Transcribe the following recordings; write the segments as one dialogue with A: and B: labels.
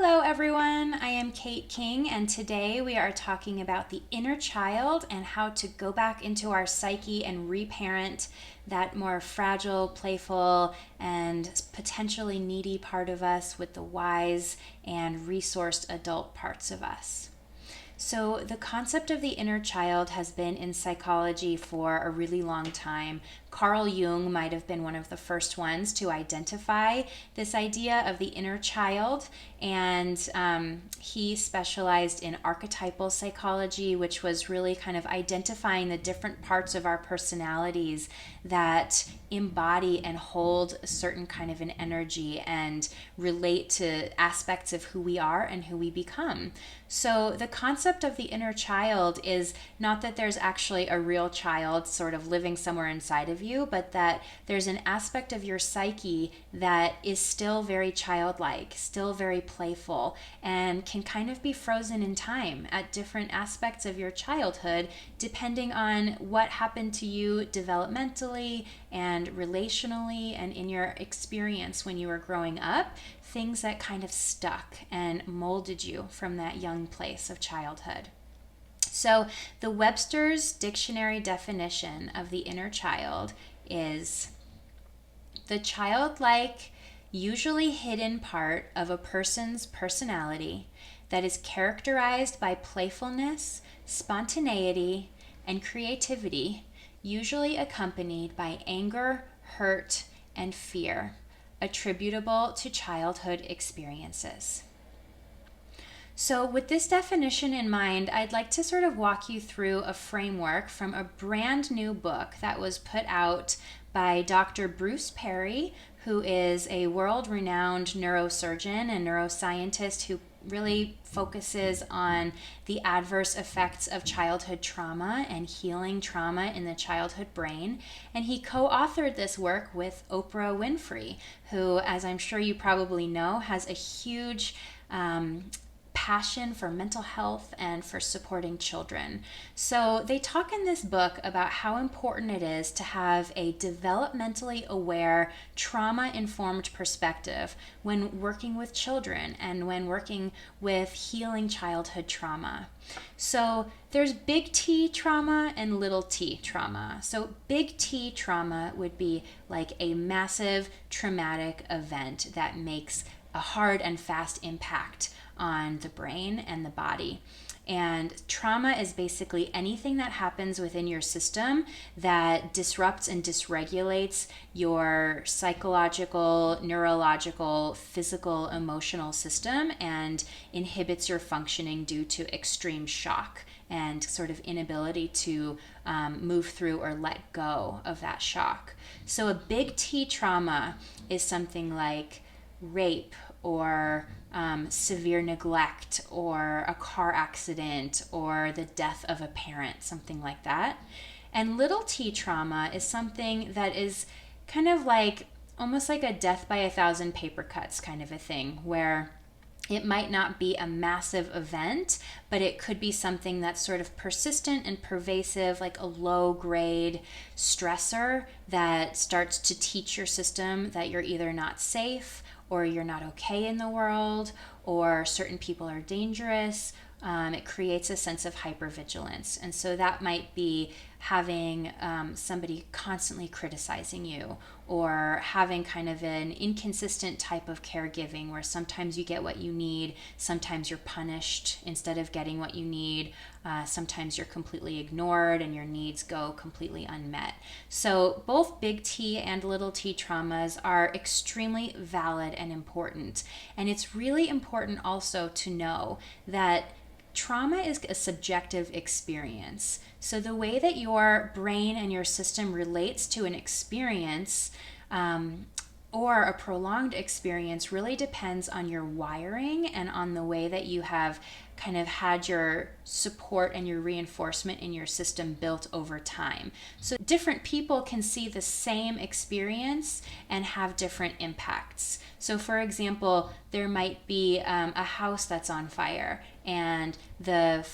A: Hello, everyone. I am Kate King, and today we are talking about the inner child and how to go back into our psyche and reparent that more fragile, playful, and potentially needy part of us with the wise and resourced adult parts of us. So, the concept of the inner child has been in psychology for a really long time. Carl Jung might have been one of the first ones to identify this idea of the inner child, and he specialized in archetypal psychology, which was really kind of identifying the different parts of our personalities that embody and hold a certain kind of an energy and relate to aspects of who we are and who we become. So the concept of the inner child is not that there's actually a real child sort of living somewhere inside of you, but that there's an aspect of your psyche that is still very childlike, still very playful, and can kind of be frozen in time at different aspects of your childhood, depending on what happened to you developmentally and relationally and in your experience when you were growing up, things that kind of stuck and molded you from that young place of childhood. So, the Webster's Dictionary definition of the inner child is the childlike, usually hidden part of a person's personality that is characterized by playfulness, spontaneity, and creativity, usually accompanied by anger, hurt, and fear, attributable to childhood experiences. So, with this definition in mind, I'd like to sort of walk you through a framework from a brand new book that was put out by Dr. Bruce Perry, who is a world-renowned neurosurgeon and neuroscientist who really focuses on the adverse effects of childhood trauma and healing trauma in the childhood brain. And he co-authored this work with Oprah Winfrey, who, as I'm sure you probably know, has a huge passion for mental health and for supporting children. So they talk in this book about how important it is to have a developmentally aware, trauma-informed perspective when working with children and when working with healing childhood trauma. So there's big T trauma and little t trauma. So big T trauma would be like a massive traumatic event that makes a hard and fast impact on the brain and the body. And trauma is basically anything that happens within your system that disrupts and dysregulates your psychological, neurological, physical, emotional system and inhibits your functioning due to extreme shock and sort of inability to move through or let go of that shock. So a big T trauma is something like rape or severe neglect or a car accident or the death of a parent, something like that. And little t trauma is something that is kind of like almost like a death by 1,000 paper cuts kind of a thing, where it might not be a massive event, but it could be something that's sort of persistent and pervasive, like a low-grade stressor that starts to teach your system that you're either not safe or you're not okay in the world, or certain people are dangerous. It creates a sense of hypervigilance. And so that might be having somebody constantly criticizing you, or having kind of an inconsistent type of caregiving where sometimes you get what you need, sometimes you're punished instead of getting what you need, sometimes you're completely ignored and your needs go completely unmet. So both big T and little t traumas are extremely valid and important. And it's really important also to know that trauma is a subjective experience. So the way that your brain and your system relates to an experience or a prolonged experience really depends on your wiring and on the way that you have kind of had your support and your reinforcement in your system built over time. So different people can see the same experience and have different impacts. So for example, there might be a house that's on fire, and the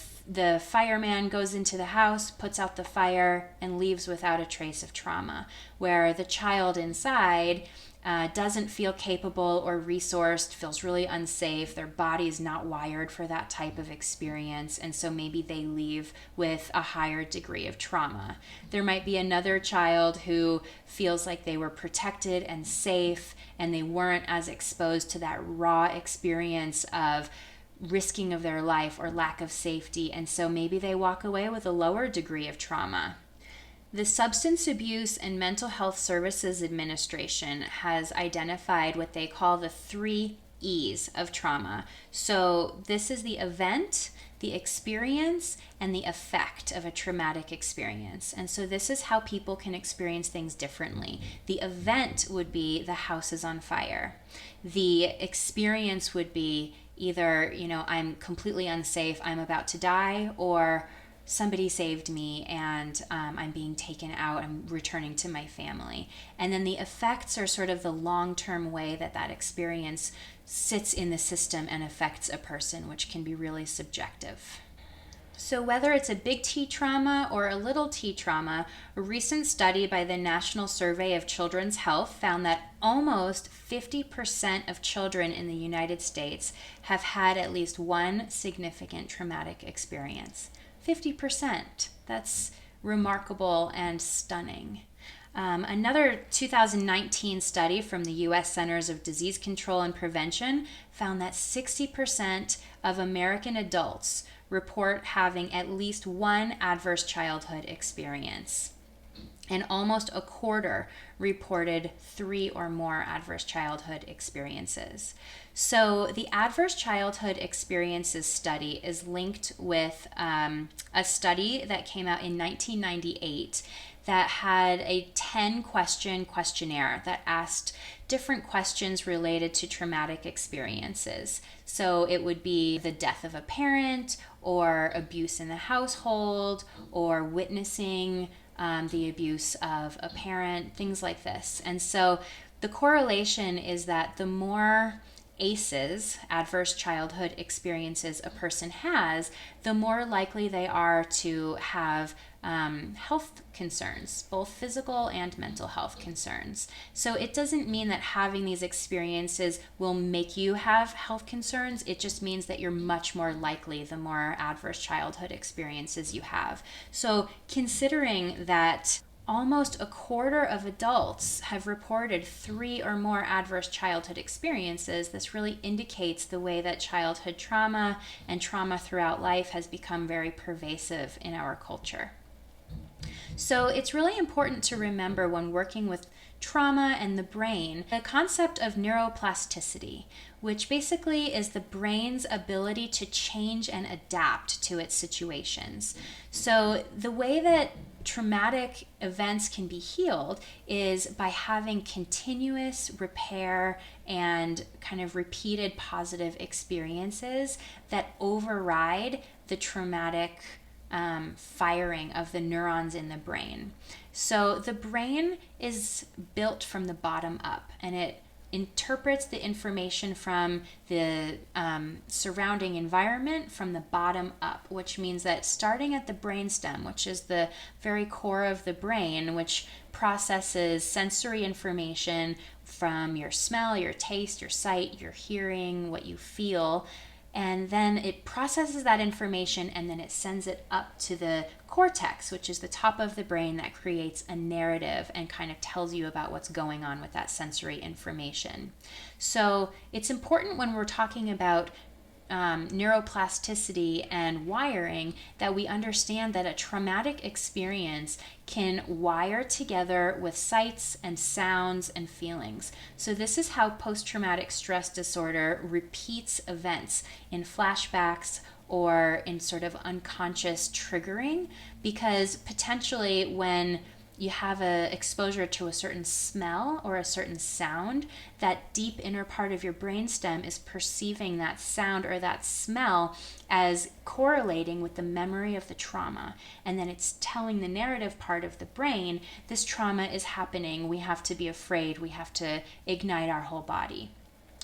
A: fireman goes into the house, puts out the fire, and leaves without a trace of trauma, where the child inside doesn't feel capable or resourced, feels really unsafe. Their body's not wired for that type of experience, and so maybe they leave with a higher degree of trauma. There might be another child who feels like they were protected and safe, and they weren't as exposed to that raw experience of risking of their life or lack of safety, and so maybe they walk away with a lower degree of trauma. The Substance Abuse and Mental Health Services Administration has identified what they call the 3 E's of trauma. So this is the event, the experience, and the effect of a traumatic experience. And so this is how people can experience things differently. The event would be the house is on fire. The experience would be either, I'm completely unsafe, I'm about to die, or somebody saved me and I'm being taken out, I'm returning to my family. And then the effects are sort of the long-term way that experience sits in the system and affects a person, which can be really subjective. So whether it's a big T trauma or a little t trauma, a recent study by the National Survey of Children's Health found that almost 50% of children in the United States have had at least one significant traumatic experience. 50%. That's remarkable and stunning. Another 2019 study from the U.S. Centers of Disease Control and Prevention found that 60% of American adults report having at least one adverse childhood experience. And almost a quarter reported 3 or more adverse childhood experiences. So the adverse childhood experiences study is linked with a study that came out in 1998 that had a 10-question questionnaire that asked different questions related to traumatic experiences. So it would be the death of a parent, or abuse in the household, or witnessing the abuse of a parent, things like this. And so the correlation is that the more ACEs, adverse childhood experiences, a person has, the more likely they are to have health concerns, both physical and mental health concerns. So it doesn't mean that having these experiences will make you have health concerns. It just means that you're much more likely the more adverse childhood experiences you have. So considering that almost a quarter of adults have reported 3 or more adverse childhood experiences, this really indicates the way that childhood trauma and trauma throughout life has become very pervasive in our culture. So it's really important to remember when working with trauma and the brain, the concept of neuroplasticity, which basically is the brain's ability to change and adapt to its situations. So the way that traumatic events can be healed is by having continuous repair and kind of repeated positive experiences that override the traumatic firing of the neurons in the brain. So the brain is built from the bottom up, and it interprets the information from the surrounding environment from the bottom up, which means that starting at the brainstem, which is the very core of the brain, which processes sensory information from your smell, your taste, your sight, your hearing, what you feel, and then it processes that information and then it sends it up to the cortex, which is the top of the brain that creates a narrative and kind of tells you about what's going on with that sensory information. So it's important when we're talking about neuroplasticity and wiring that we understand that a traumatic experience can wire together with sights and sounds and feelings. So this is how post-traumatic stress disorder repeats events in flashbacks or in sort of unconscious triggering, because potentially when you have a exposure to a certain smell or a certain sound, that deep inner part of your brainstem is perceiving that sound or that smell as correlating with the memory of the trauma. And then it's telling the narrative part of the brain, this trauma is happening, we have to be afraid, we have to ignite our whole body.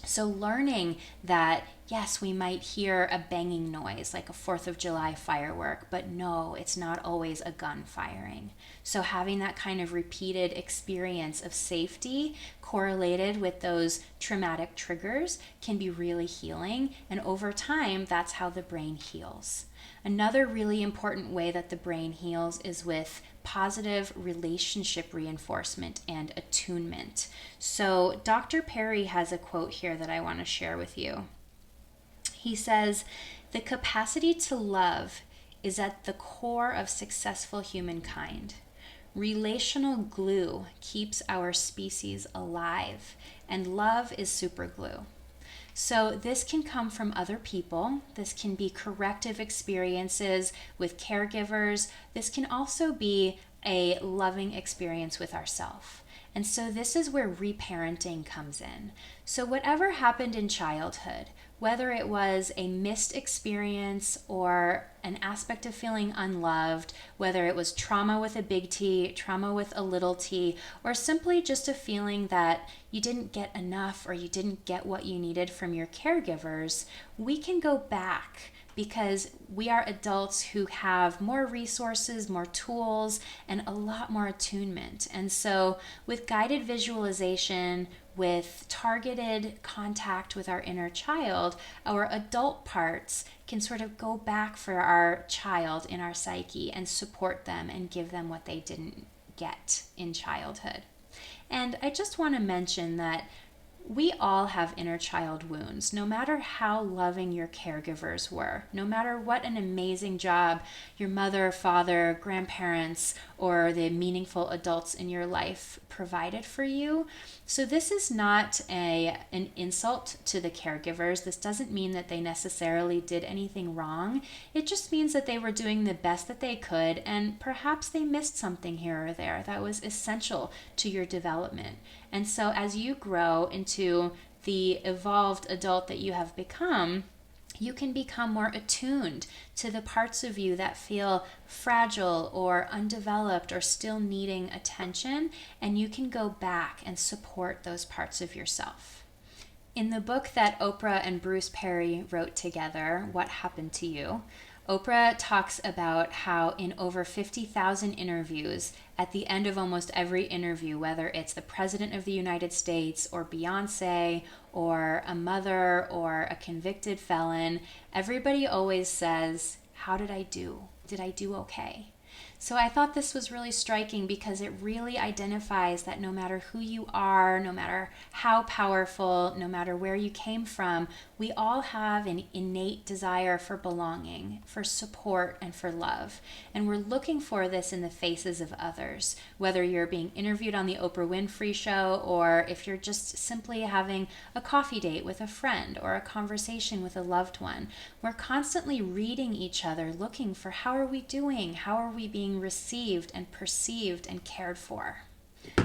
A: So learning that, yes, we might hear a banging noise like a 4th of July firework, but no, it's not always a gun firing. So having that kind of repeated experience of safety correlated with those traumatic triggers can be really healing. And over time, that's how the brain heals. Another really important way that the brain heals is with positive relationship reinforcement and attunement. So Dr. Perry has a quote here that I want to share with you. He says, "The capacity to love is at the core of successful humankind. Relational glue keeps our species alive, and love is superglue." So this can come from other people. This can be corrective experiences with caregivers. This can also be a loving experience with ourselves. And so this is where reparenting comes in. So whatever happened in childhood, whether it was a missed experience or an aspect of feeling unloved, whether it was trauma with a big T, trauma with a little t, or simply just a feeling that you didn't get enough or you didn't get what you needed from your caregivers, we can go back because we are adults who have more resources, more tools, and a lot more attunement. And so with guided visualization, with targeted contact with our inner child, our adult parts can sort of go back for our child in our psyche and support them and give them what they didn't get in childhood. And I just want to mention that we all have inner child wounds, no matter how loving your caregivers were, no matter what an amazing job your mother, father, grandparents, or the meaningful adults in your life provided for you. So this is not an insult to the caregivers. This doesn't mean that they necessarily did anything wrong. It just means that they were doing the best that they could, and perhaps they missed something here or there that was essential to your development. And so as you grow into the evolved adult that you have become, you can become more attuned to the parts of you that feel fragile or undeveloped or still needing attention, and you can go back and support those parts of yourself. In the book that Oprah and Bruce Perry wrote together, What Happened to You?, Oprah talks about how in over 50,000 interviews, at the end of almost every interview, whether it's the President of the United States or Beyonce or a mother or a convicted felon, everybody always says, "How did I do? Did I do okay?" So I thought this was really striking because it really identifies that no matter who you are, no matter how powerful, no matter where you came from, we all have an innate desire for belonging, for support, and for love. And we're looking for this in the faces of others, whether you're being interviewed on the Oprah Winfrey show or if you're just simply having a coffee date with a friend or a conversation with a loved one. We're constantly reading each other, looking for how are we doing? How are we being received and perceived and cared for?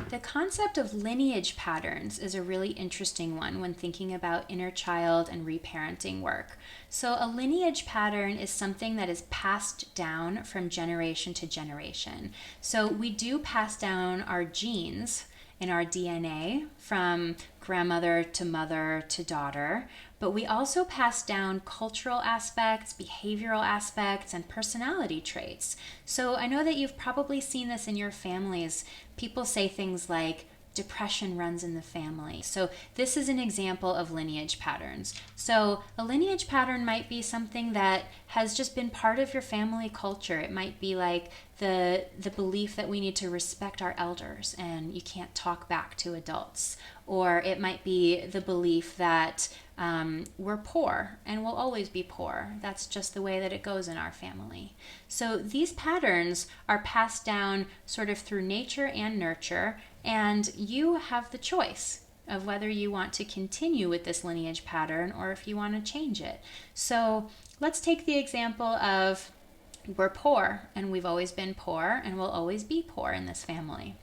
A: The concept of lineage patterns is a really interesting one when thinking about inner child and reparenting work. So a lineage pattern is something that is passed down from generation to generation. So we do pass down our genes in our DNA from grandmother to mother to daughter, but we also pass down cultural aspects, behavioral aspects, and personality traits. So I know that you've probably seen this in your families. People say things like, depression runs in the family. So this is an example of lineage patterns. So a lineage pattern might be something that has just been part of your family culture. It might be like the belief that we need to respect our elders and you can't talk back to adults. Or it might be the belief that we're poor and will always be poor. That's just the way that it goes in our family. So these patterns are passed down sort of through nature and nurture, and you have the choice of whether you want to continue with this lineage pattern or if you want to change it. So let's take the example of we're poor and we've always been poor and will always be poor in this family.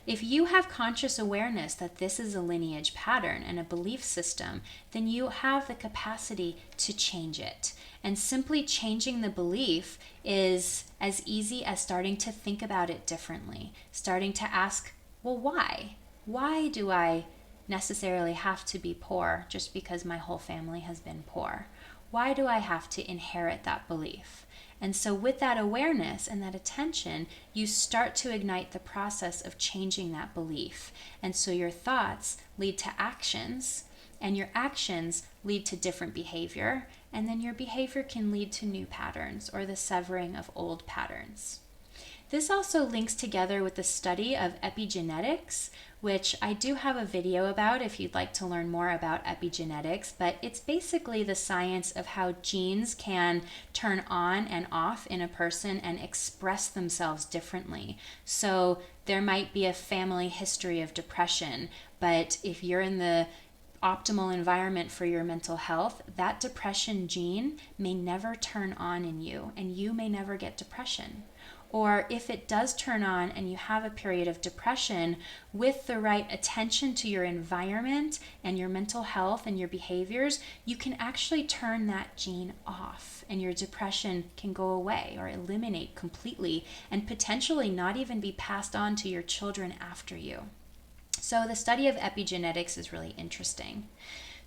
A: If you have conscious awareness that this is a lineage pattern and a belief system, then you have the capacity to change it. And simply changing the belief is as easy as starting to think about it differently, starting to ask, well, why? Why do I necessarily have to be poor just because my whole family has been poor? Why do I have to inherit that belief? And so with that awareness and that attention, you start to ignite the process of changing that belief. And so your thoughts lead to actions, and your actions lead to different behavior, and then your behavior can lead to new patterns or the severing of old patterns. This also links together with the study of epigenetics, which I do have a video about if you'd like to learn more about epigenetics, but it's basically the science of how genes can turn on and off in a person and express themselves differently. So there might be a family history of depression, but if you're in the optimal environment for your mental health, that depression gene may never turn on in you, and you may never get depression. Or if it does turn on and you have a period of depression, with the right attention to your environment and your mental health and your behaviors, you can actually turn that gene off and your depression can go away or eliminate completely and potentially not even be passed on to your children after you. So the study of epigenetics is really interesting.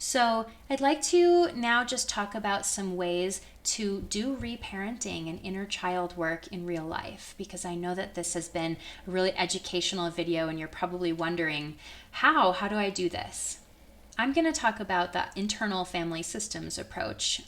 A: So I'd like to now just talk about some ways to do reparenting and inner child work in real life, because I know that this has been a really educational video and you're probably wondering, how do I do this? I'm going to talk about the internal family systems approach,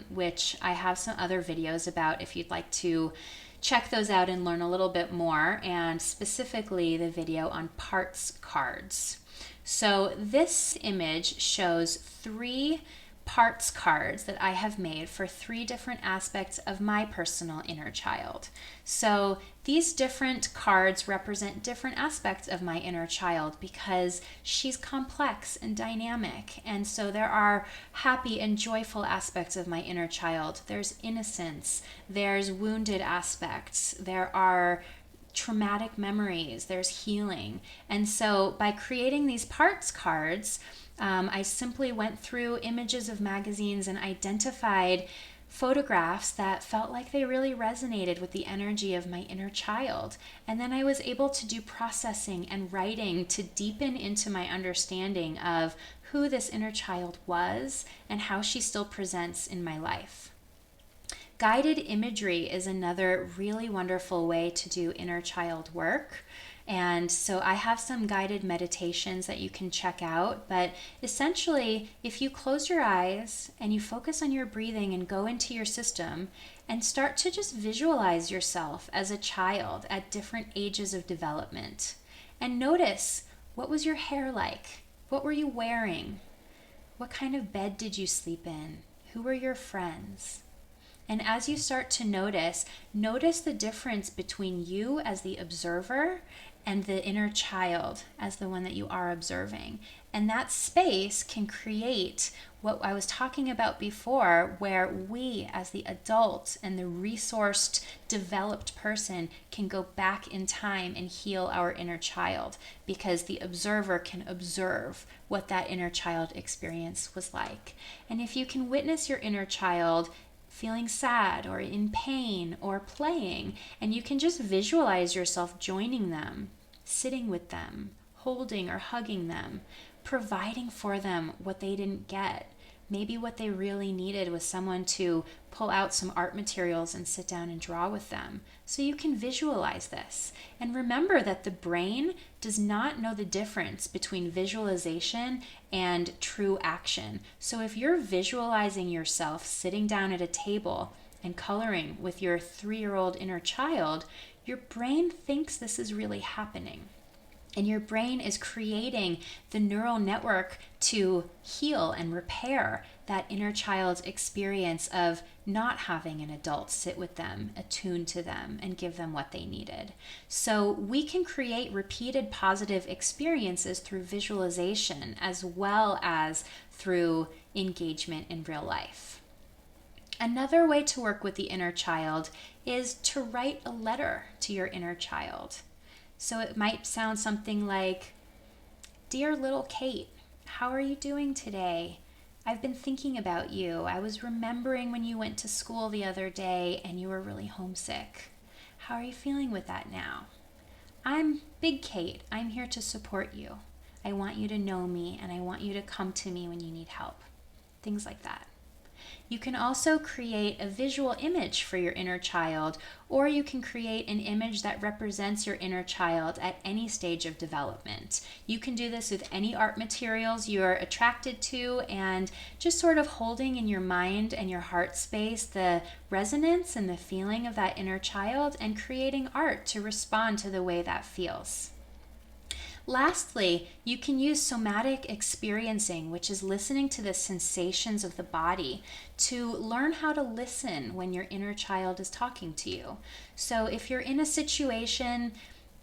A: which I have some other videos about if you'd like to check those out and learn a little bit more, and specifically the video on parts cards. So this image shows 3 parts cards that I have made for 3 different aspects of my personal inner child. So these different cards represent different aspects of my inner child because she's complex and dynamic. And so there are happy and joyful aspects of my inner child. There's innocence, there's wounded aspects, there are traumatic memories, there's healing. And so by creating these parts cards, I simply went through images of magazines and identified photographs that felt like they really resonated with the energy of my inner child. And then I was able to do processing and writing to deepen into my understanding of who this inner child was and how she still presents in my life. Guided imagery is another really wonderful way to do inner child work. And so I have some guided meditations that you can check out. But essentially, if you close your eyes and you focus on your breathing and go into your system and start to just visualize yourself as a child at different ages of development, and notice, what was your hair like? What were you wearing? What kind of bed did you sleep in? Who were your friends? And as you start to notice the difference between you as the observer and the inner child as the one that you are observing. And that space can create what I was talking about before, where we as the adult and the resourced, developed person can go back in time and heal our inner child, because the observer can observe what that inner child experience was like. And if you can witness your inner child feeling sad or in pain or playing, and you can just visualize yourself joining them, sitting with them, holding or hugging them, providing for them what they didn't get. Maybe what they really needed was someone to pull out some art materials and sit down and draw with them. So you can visualize this. And remember that the brain does not know the difference between visualization and true action. So if you're visualizing yourself sitting down at a table and coloring with your 3-year-old inner child, your brain thinks this is really happening. And your brain is creating the neural network to heal and repair that inner child's experience of not having an adult sit with them, attune to them, and give them what they needed. So we can create repeated positive experiences through visualization as well as through engagement in real life. Another way to work with the inner child is to write a letter to your inner child. So it might sound something like, "Dear little Kate, how are you doing today? I've been thinking about you. I was remembering when you went to school the other day and you were really homesick. How are you feeling with that now? I'm Big Kate. I'm here to support you. I want you to know me, and I want you to come to me when you need help. Things like that. You can also create a visual image for your inner child, or you can create an image that represents your inner child at any stage of development. You can do this with any art materials you're attracted to, and just sort of holding in your mind and your heart space the resonance and the feeling of that inner child, and creating art to respond to the way that feels. Lastly, you can use somatic experiencing, which is listening to the sensations of the body, to learn how to listen when your inner child is talking to you. So if you're in a situation,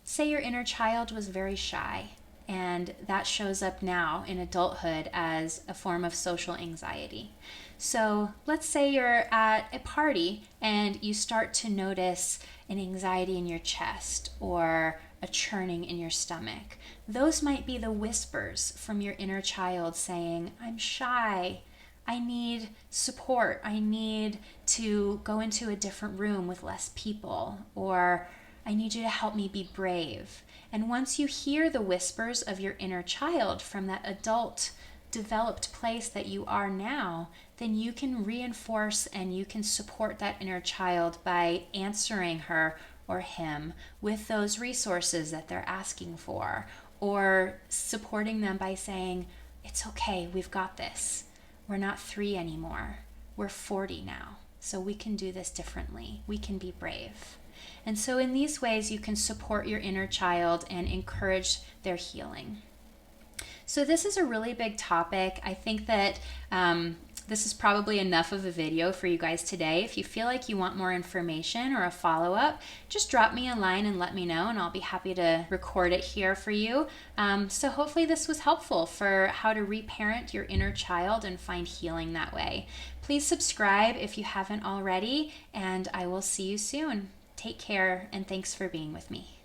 A: say your inner child was very shy, and that shows up now in adulthood as a form of social anxiety. So let's say you're at a party and you start to notice an anxiety in your chest or a churning in your stomach. Those might be the whispers from your inner child saying, I'm shy, I need support, I need to go into a different room with less people, or I need you to help me be brave. And once you hear the whispers of your inner child from that adult developed place that you are now, then you can reinforce and you can support that inner child by answering her or him with those resources that they're asking for, or supporting them by saying, it's okay, we've got this. We're not 3 anymore. We're 40 now. So we can do this differently. We can be brave. And so in these ways, you can support your inner child and encourage their healing. So this is a really big topic. I think that this is probably enough of a video for you guys today. If you feel like you want more information or a follow-up, just drop me a line and let me know, and I'll be happy to record it here for you. So hopefully this was helpful for how to reparent your inner child and find healing that way. Please subscribe if you haven't already, and I will see you soon. Take care, and thanks for being with me.